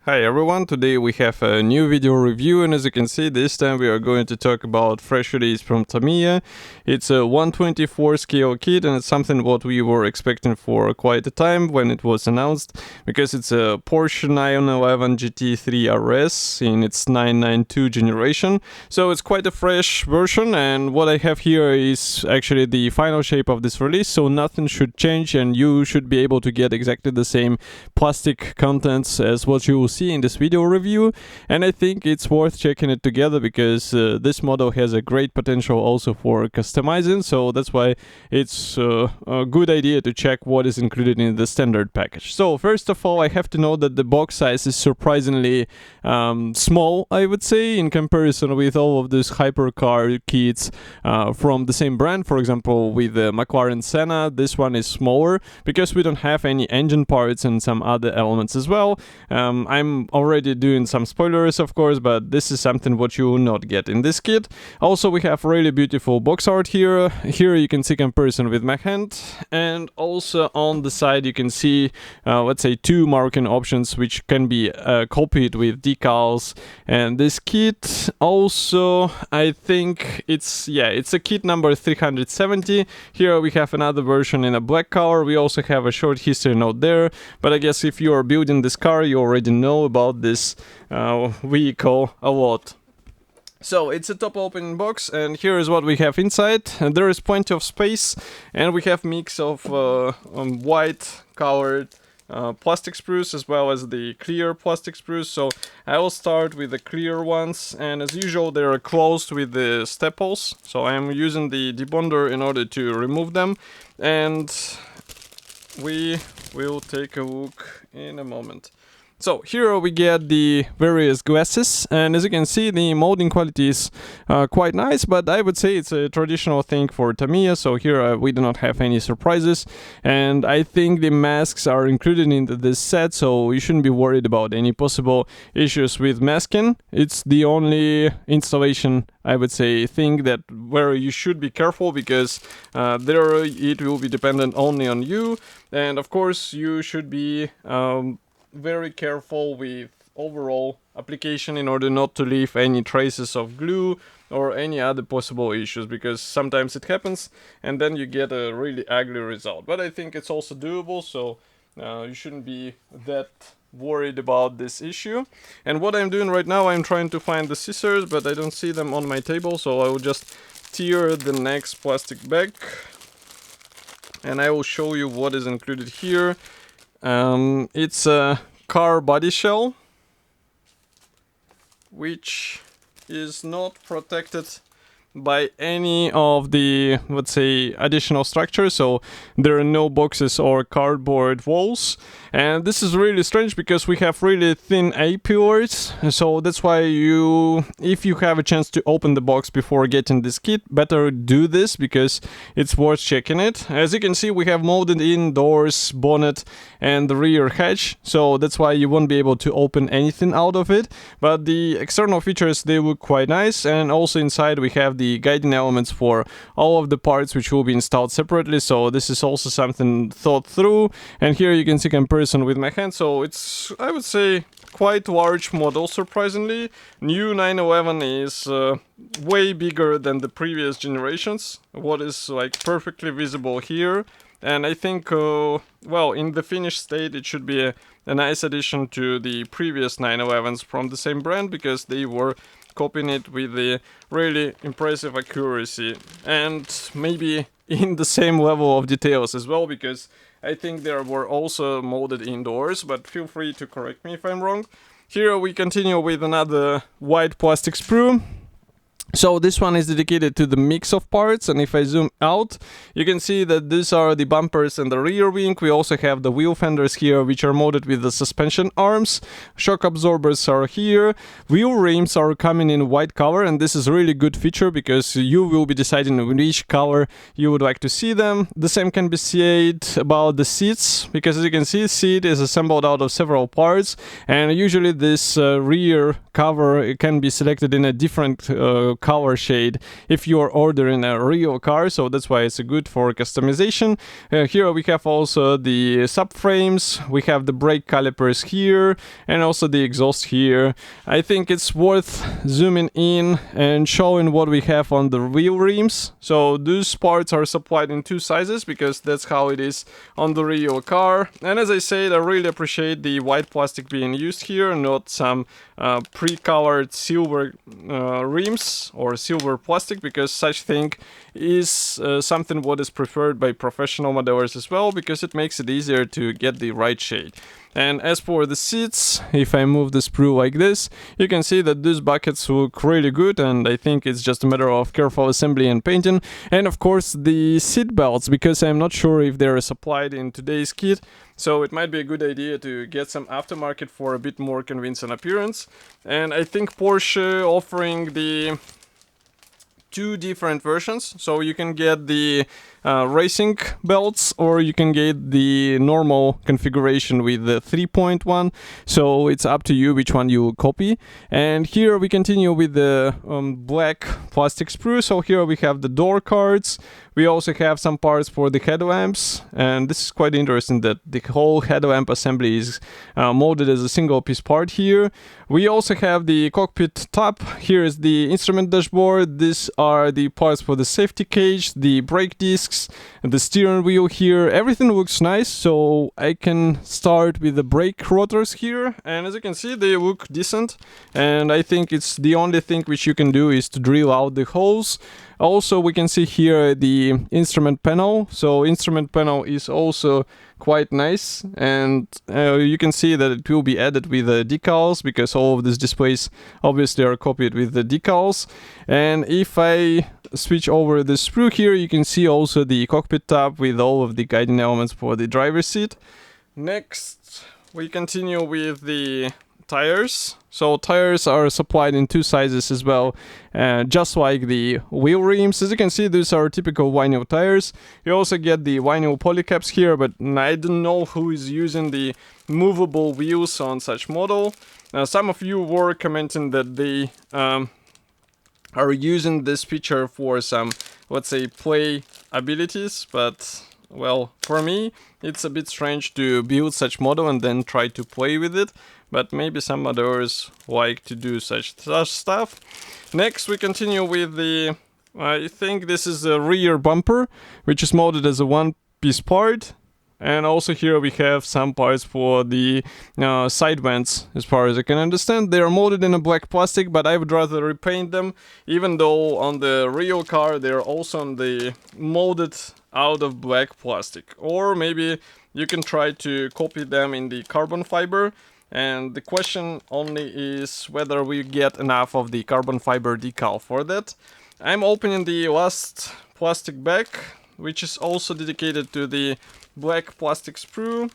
Hi everyone, today we have a new video review, and as you can see, this time we are going to talk about fresh release from Tamiya. It's a 124 scale kit, and it's something what we were expecting for quite a time when it was announced, because it's a Porsche 911 GT3 RS in its 992 generation. So it's quite a fresh version, and what I have here is actually the final shape of this release, so nothing should change and you should be able to get exactly the same plastic contents as what you will see in this video review. And I think it's worth checking it together because this model has a great potential also for customizing, so that's why it's a good idea to check what is included in the standard package. So first of all, I have to note that the box size is surprisingly small, I would say, in comparison with all of these hypercar kits from the same brand. For example, with the McLaren Senna, this one is smaller because we don't have any engine parts and some other elements as well. I'm already doing some spoilers, of course, but this is something what you will not get in this kit. Also, we have really beautiful box art here. Here you can see comparison with my hand, and also on the side you can see, let's say, two marking options which can be copied with decals. And this kit also, I think it's a kit number 370. Here we have another version in a black color. We also have a short history note there, but I guess if you are building this car, you already know about this vehicle a lot. So it's a top opening box, and here is what we have inside. And there is plenty of space, and we have mix of white colored plastic sprues as well as the clear plastic sprues. So I will start with the clear ones, and as usual they are closed with the staples, so I am using the debonder in order to remove them, and we will take a look in a moment. So here we get the various glasses, and as you can see, the molding quality is quite nice, but I would say it's a traditional thing for Tamiya, so here we do not have any surprises. And I think the masks are included in this set, so you shouldn't be worried about any possible issues with masking. It's the only installation, I would say, thing that where you should be careful, because there it will be dependent only on you, and of course you should be very careful with overall application in order not to leave any traces of glue or any other possible issues, because sometimes it happens and then you get a really ugly result. But I think it's also doable, so you shouldn't be that worried about this issue. And what I'm doing right now, I'm trying to find the scissors, but I don't see them on my table, so I will just tear the next plastic bag and I will show you what is included here. It's a car body shell, which is not protected by any of the, let's say, additional structures, so there are no boxes or cardboard walls. And this is really strange because we have really thin A-pillars, so that's why if you have a chance to open the box before getting this kit, better do this because it's worth checking it. As you can see, we have molded in doors, bonnet and the rear hatch, so that's why you won't be able to open anything out of it. But the external features, they look quite nice, and also inside we have the guiding elements for all of the parts which will be installed separately, so this is also something thought through. And here you can see comparison with my hand, so it's, I would say, quite large model, surprisingly. New 911 is way bigger than the previous generations, what is like perfectly visible here. And I think, well, in the finished state it should be a nice addition to the previous 911s from the same brand, because they were copying it with the really impressive accuracy and maybe in the same level of details as well, because I think they were also molded indoors, but feel free to correct me if I'm wrong. Here we continue with another white plastic sprue. So this one is dedicated to the mix of parts, and if I zoom out, you can see that these are the bumpers and the rear wing. We also have the wheel fenders here, which are molded with the suspension arms. Shock absorbers are here. Wheel rims are coming in white color, and this is a really good feature because you will be deciding which color you would like to see them. The same can be said about the seats, because as you can see, seat is assembled out of several parts, and usually this rear cover, it can be selected in a different color shade if you're ordering a real car, so that's why it's good for customization. Here we have also the subframes, we have the brake calipers here, and also the exhaust here. I think it's worth zooming in and showing what we have on the wheel rims. So those parts are supplied in two sizes because that's how it is on the real car. And as I said, I really appreciate the white plastic being used here, not some pre-colored silver rims or silver plastic, because such thing is something what is preferred by professional modelers as well, because it makes it easier to get the right shade. And as for the seats, if I move the sprue like this, you can see that these buckets look really good, and I think it's just a matter of careful assembly and painting. And of course the seat belts, because I'm not sure if they're supplied in today's kit, so it might be a good idea to get some aftermarket for a bit more convincing appearance. And I think Porsche offering the two different versions, so you can get the racing belts, or you can get the normal configuration with the 3.1, so it's up to you which one you copy. And here we continue with the black plastic sprue. So here we have the door cards, we also have some parts for the headlamps, and this is quite interesting that the whole headlamp assembly is molded as a single piece part here. We also have the cockpit top, here is the instrument dashboard, these are the parts for the safety cage, the brake discs, the steering wheel here. Everything looks nice, so I can start with the brake rotors here, and as you can see they look decent, and I think it's the only thing which you can do is to drill out the holes. Also we can see here the instrument panel, so instrument panel is also quite nice, and you can see that it will be added with the decals, because all of these displays obviously are copied with the decals. And if I switch over the sprue here, you can see also the cockpit top with all of the guiding elements for the driver's seat. Next we continue with the tires. So tires are supplied in two sizes as well, just like the wheel rims. As you can see, these are typical vinyl tires. You also get the vinyl polycaps here, but I don't know who is using the movable wheels on such model. Some of you were commenting that they are using this feature for some, let's say, play abilities, but well, for me it's a bit strange to build such model and then try to play with it, but maybe some others like to do such stuff. Next we continue with the, I think this is a rear bumper, which is molded as a one-piece part. And also here we have some parts for the side vents. As far as I can understand, they are molded in a black plastic, but I would rather repaint them, even though on the real car they're also on the molded out of black plastic. Or maybe you can try to copy them in the carbon fiber, and the question only is whether we get enough of the carbon fiber decal for that. I'm opening the last plastic bag, which is also dedicated to the black plastic sprue.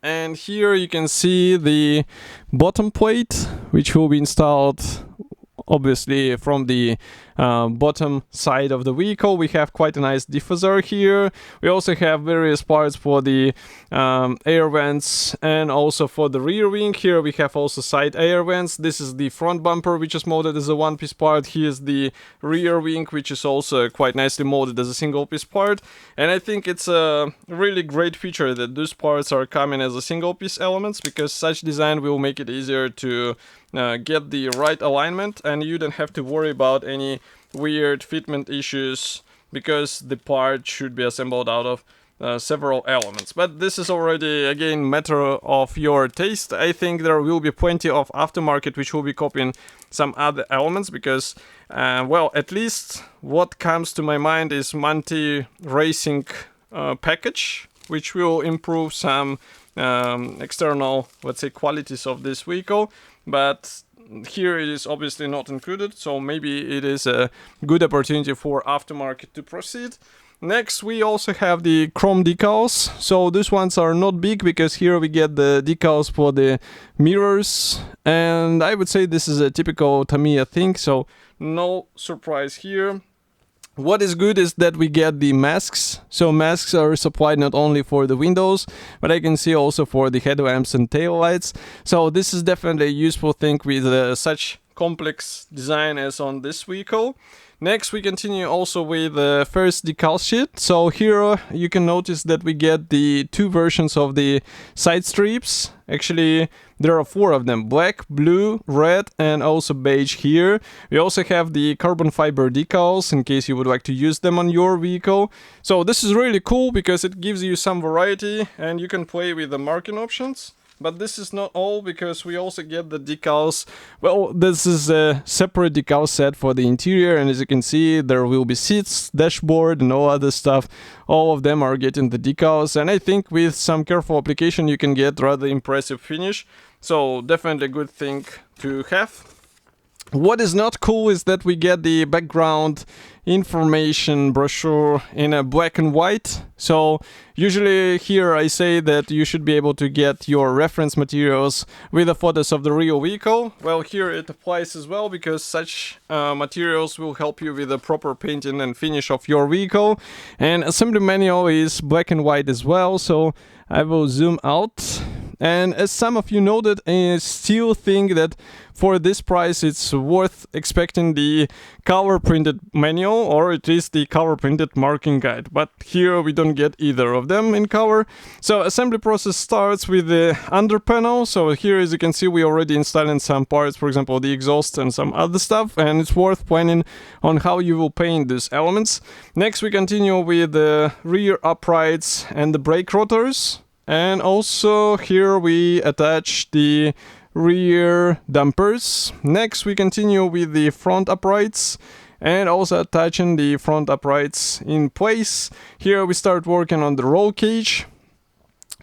And here you can see the bottom plate, which will be installed obviously from the bottom side of the vehicle. We have quite a nice diffuser here. We also have various parts for the air vents, and also for the rear wing. Here we have also side air vents. This is the front bumper, which is molded as a one-piece part. Here's the rear wing, which is also quite nicely molded as a single-piece part. And I think it's a really great feature that those parts are coming as a single-piece elements, because such design will make it easier to get the right alignment, and you don't have to worry about any weird fitment issues, because the part should be assembled out of several elements. But this is already again matter of your taste. I think there will be plenty of aftermarket which will be copying some other elements, because well, at least what comes to my mind is Monty Racing package, which will improve some external, let's say, qualities of this vehicle. But here it is obviously not included, so maybe it is a good opportunity for aftermarket to proceed. Next we also have the chrome decals. So these ones are not big, because here we get the decals for the mirrors, and I would say this is a typical Tamiya thing, so no surprise here. What is good is that we get the masks. So masks are supplied not only for the windows, but I can see also for the headlamps and tail lights. So this is definitely a useful thing with such complex design as on this vehicle. Next, we continue also with the first decal sheet. So here you can notice that we get the two versions of the side strips. Actually, there are 4 of them: black, blue, red, and also beige here. We also have the carbon fiber decals in case you would like to use them on your vehicle. So this is really cool because it gives you some variety and you can play with the marking options. But this is not all, because we also get the decals. Well, this is a separate decal set for the interior, and as you can see, there will be seats, dashboard, and all other stuff. All of them are getting the decals, and I think with some careful application you can get rather impressive finish. So definitely a good thing to have. What is not cool is that we get the background information brochure in a black and white. So usually here I say that you should be able to get your reference materials with the photos of the real vehicle. Well, here it applies as well, because such materials will help you with the proper painting and finish of your vehicle. And assembly manual is black and white as well, so I will zoom out. And as some of you noted, I still think that for this price it's worth expecting the color printed manual, or at least the color printed marking guide. But here we don't get either of them in color. So assembly process starts with the under panel. So here, as you can see, we already installing some parts, for example the exhaust and some other stuff, and it's worth planning on how you will paint these elements. Next we continue with the rear uprights and the brake rotors. And also here we attach the rear dampers. Next we continue with the front uprights and also attaching the front uprights in place. Here we start working on the roll cage.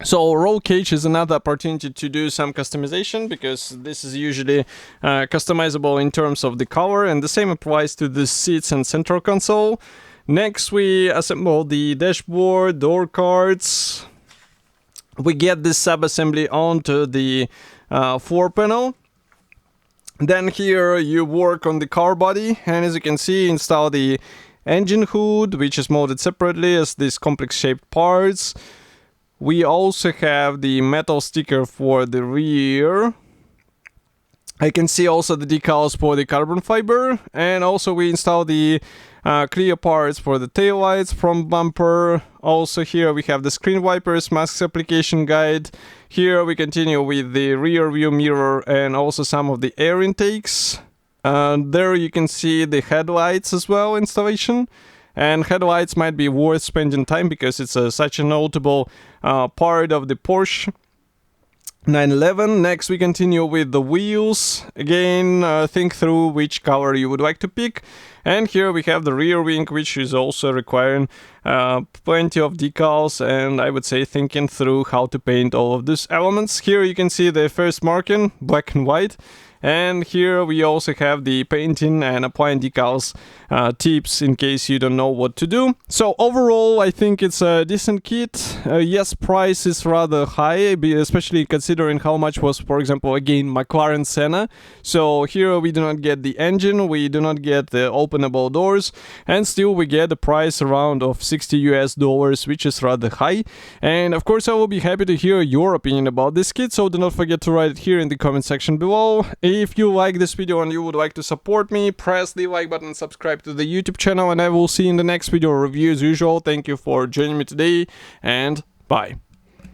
So roll cage is another opportunity to do some customization, because this is usually customizable in terms of the color, and the same applies to the seats and central console. Next we assemble the dashboard, door cards. We get this sub-assembly onto the floor panel. Then here you work on the car body, and as you can see, install the engine hood, which is molded separately as these complex shaped parts. We also have the metal sticker for the rear. I can see also the decals for the carbon fiber, and also we install the clear parts for the taillights, front bumper. Also here we have the screen wipers, masks application guide. Here we continue with the rear view mirror and also some of the air intakes. There you can see the headlights as well installation. And headlights might be worth spending time, because it's such a notable part of the Porsche 911. Next we continue with the wheels. Again, think through which color you would like to pick. And here we have the rear wing, which is also requiring plenty of decals, and I would say thinking through how to paint all of these elements. Here you can see the first marking, black and white. And here we also have the painting and applying decals tips in case you don't know what to do. So overall, I think it's a decent kit. Yes, price is rather high, especially considering how much was, for example, again, McLaren Senna. So here we do not get the engine, we do not get the openable doors, and still we get a price around of $60 US, which is rather high. And of course, I will be happy to hear your opinion about this kit, so do not forget to write it here in the comment section below. If you like this video and you would like to support me, press the like button, subscribe to the YouTube channel, and I will see you in the next video review as usual. Thank you for joining me today, and bye.